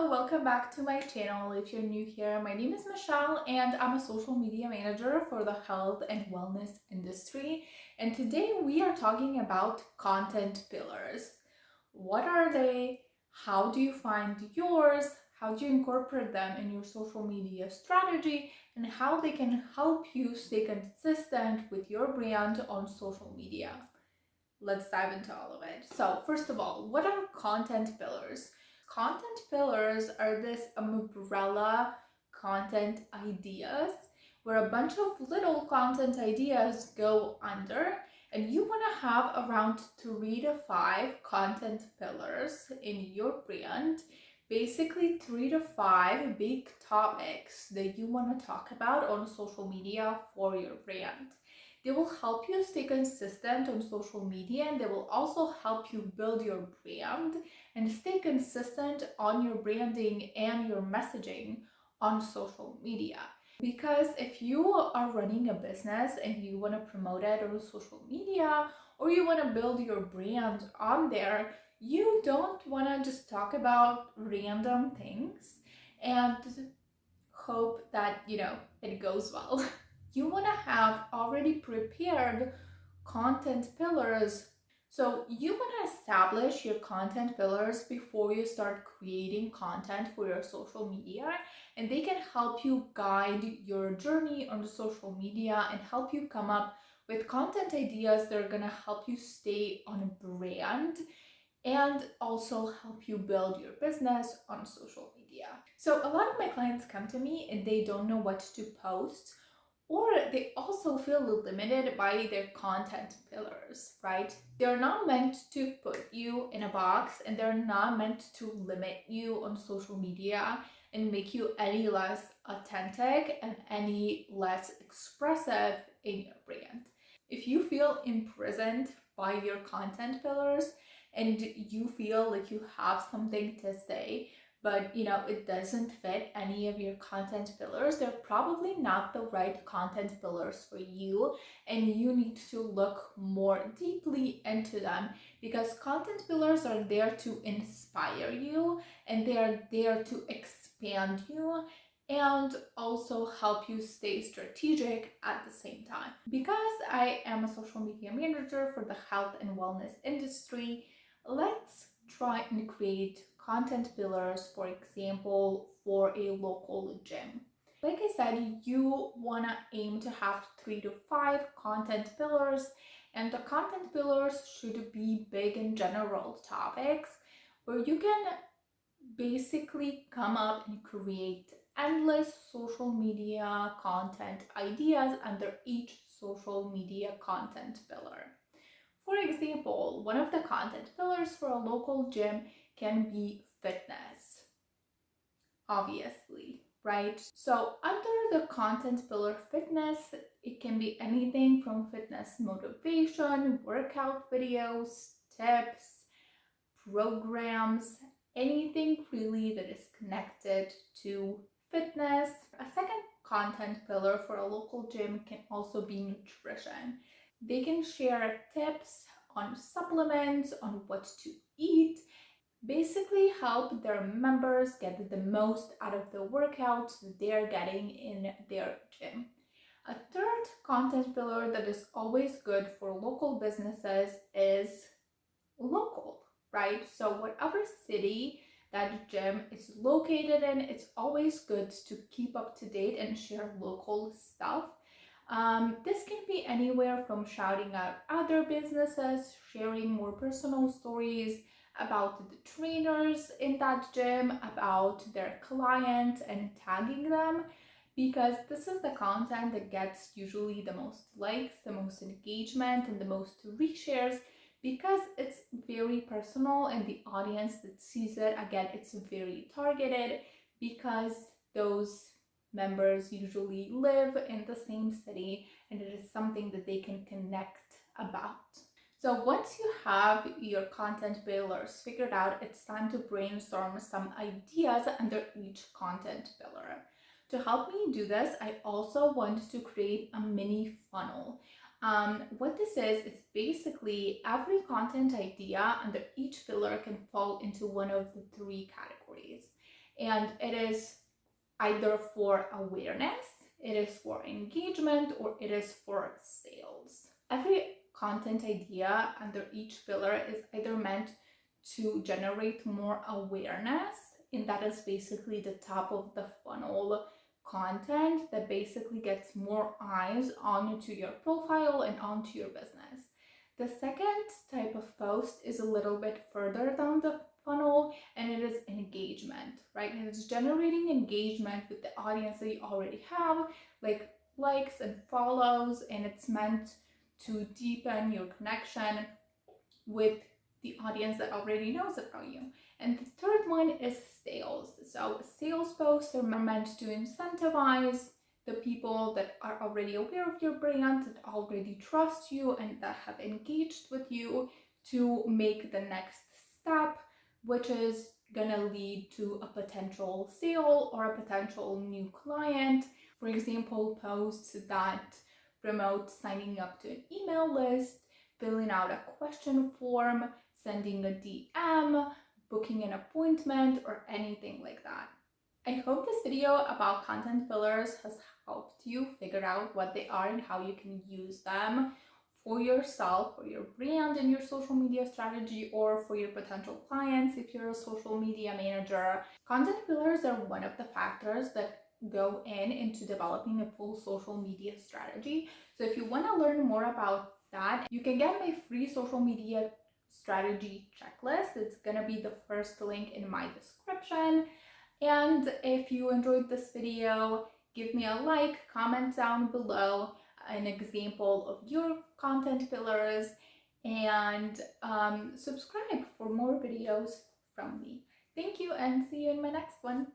Hello, welcome back to my channel. If you're new here, my name is Michelle and I'm a social media manager for the health and wellness industry. And today we are talking about content pillars. What are they? How do you find yours? How do you incorporate them in your social media strategy? And how they can help you stay consistent with your brand on social media. Let's dive into all of it. So, first of all, what are content pillars? Content pillars are this umbrella content ideas where a bunch of little content ideas go under, and you want to have around 3 to 5 content pillars in your brand. Basically, 3 to 5 big topics that you want to talk about on social media for your brand. They will help you stay consistent on social media, and they will also help you build your brand and stay consistent on your branding and your messaging on social media. Because if you are running a business and you want to promote it on social media or you want to build your brand on there, you don't want to just talk about random things and hope that it goes well. You want to have already prepared content pillars. So you want to establish your content pillars before you start creating content for your social media, and they can help you guide your journey on the social media and help you come up with content ideas that are going to help you stay on brand and also help you build your business on social media. So a lot of my clients come to me and they don't know what to post, or they also feel limited by their content pillars, right? They're not meant to put you in a box, and they're not meant to limit you on social media and make you any less authentic and any less expressive in your brand. If you feel imprisoned by your content pillars and you feel like you have something to say, but it doesn't fit any of your content pillars, they're probably not the right content pillars for you, and you need to look more deeply into them, because content pillars are there to inspire you and they are there to expand you and also help you stay strategic at the same time. Because I am a social media manager for the health and wellness industry, let's try and create content pillars, for example, for a local gym. Like I said, you want to aim to have 3 to 5 content pillars, and the content pillars should be big and general topics where you can basically come up and create endless social media content ideas under each social media content pillar. For example, one of the content pillars for a local gym can be fitness, obviously, right? So under the content pillar fitness, it can be anything from fitness motivation, workout videos, tips, programs, anything really that is connected to fitness. A second content pillar for a local gym can also be nutrition. They can share tips on supplements, on what to eat, basically help their members get the most out of the workouts that they're getting in their gym. A third content pillar that is always good for local businesses is local, right? So whatever city that gym is located in, it's always good to keep up to date and share local stuff. This can be anywhere from shouting out other businesses, sharing more personal stories about the trainers in that gym, about their clients, and tagging them, because this is the content that gets usually the most likes, the most engagement, and the most reshares, because it's very personal and the audience that sees it, again, it's very targeted because those members usually live in the same city and it is something that they can connect about. So once you have your content pillars figured out, it's time to brainstorm some ideas under each content pillar. To help me do this, I also want to create a mini funnel. What this is basically every content idea under each pillar can fall into one of the 3 categories. and it is either for awareness, it is for engagement, or it is for sales. Every content idea under each pillar is either meant to generate more awareness, and that is basically the top of the funnel content that basically gets more eyes onto your profile and onto your business. The second type of post is a little bit further down the funnel, and it is engagement, right? And it's generating engagement with the audience that you already have, like likes and follows, and it's meant to deepen your connection with the audience that already knows about you. And the third one is sales. So sales posts are meant to incentivize the people that are already aware of your brand, that already trust you, and that have engaged with you to make the next step, which is gonna lead to a potential sale or a potential new client. For example, posts that promote signing up to an email list, filling out a question form, sending a DM, booking an appointment, or anything like that. I hope this video about content pillars has helped you figure out what they are and how you can use them for yourself, for your brand and your social media strategy, or for your potential clients if you're a social media manager. Content pillars are one of the factors that go into developing a full social media strategy. So if you want to learn more about that, you can get my free social media strategy checklist. It's going to be the first link in my description. And if you enjoyed this video, give me a like, comment down below an example of your content pillars, and subscribe for more videos from me. Thank you, and see you in my next one.